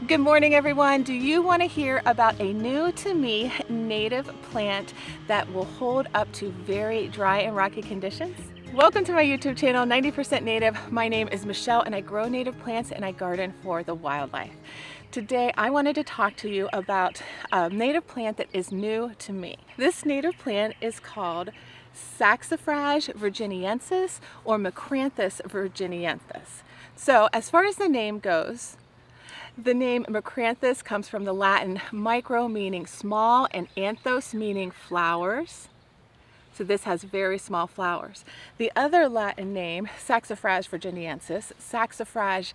Good morning, everyone. Do you want to hear about a new to me native plant that will hold up to very dry and rocky conditions? Welcome to my YouTube channel, 90% Native. My name is Michelle and I grow native plants and I garden for the wildlife. Today I wanted to talk to you about a native plant that is new to me. This native plant is called Saxifrage virginiensis or Micranthes virginiensis. So as far as the name goes, the name Micranthes comes from the Latin micro meaning small and anthos meaning flowers. So this has very small flowers. The other Latin name, Saxifrage virginiensis, saxifrage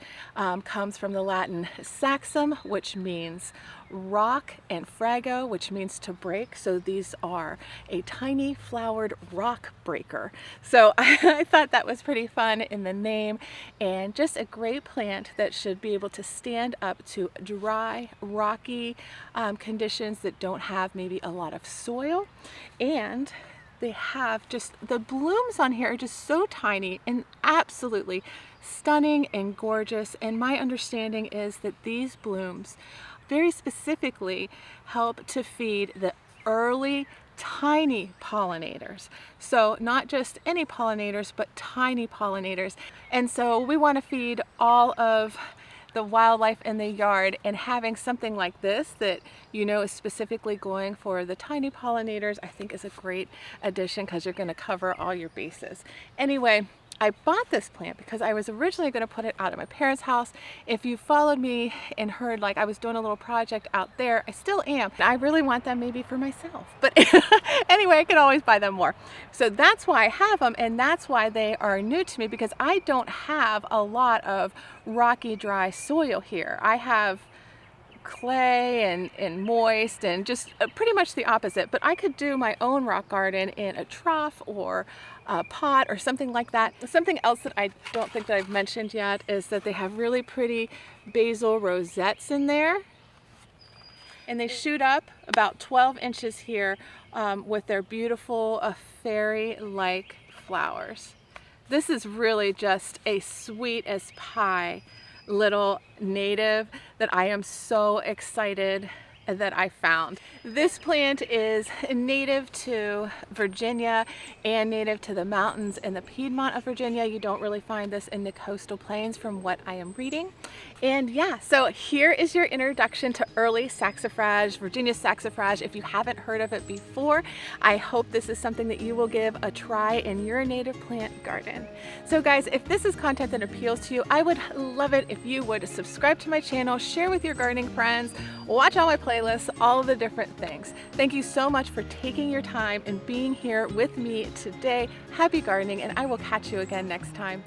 comes from the Latin saxum, which means rock, and frago, which means to break. So these are a tiny flowered rock breaker. So I thought that was pretty fun in the name, and just a great plant that should be able to stand up to dry, rocky conditions that don't have maybe a lot of soil. And they have just, the blooms on here are just so tiny and absolutely stunning and gorgeous. And my understanding is that these blooms very specifically help to feed the early tiny pollinators. So not just any pollinators, but tiny pollinators. And so we want to feed all of the wildlife in the yard, and having something like this that you know is specifically going for the tiny pollinators, I think is a great addition because you're going to cover all your bases. Anyway, I bought this plant because I was originally going to put it out at my parents' house. If you followed me and heard, like, I was doing a little project out there, I still am. I really want them maybe for myself, but anyway, I can always buy them more. So that's why I have them, and that's why they are new to me, because I don't have a lot of rocky, dry soil here. I have clay and moist and just pretty much the opposite, but I could do my own rock garden in a trough or a pot or something like that. Something else that I don't think that I've mentioned yet is that they have really pretty basil rosettes in there, and they shoot up about 12 inches here with their beautiful fairy-like flowers. This is really just a sweet as pie little native that I am so excited that I found. This plant is native to Virginia and native to the mountains in the Piedmont of Virginia. You don't really find this in the coastal plains from what I am reading. And yeah, so here is your introduction to Early Saxifrage, Virginia Saxifrage. If you haven't heard of it before, I hope this is something that you will give a try in your native plant garden. So guys, if this is content that appeals to you, I would love it if you would subscribe to my channel, share with your gardening friends, watch all my playlists, all of the different things. Thank you so much for taking your time and being here with me today. Happy gardening, and I will catch you again next time.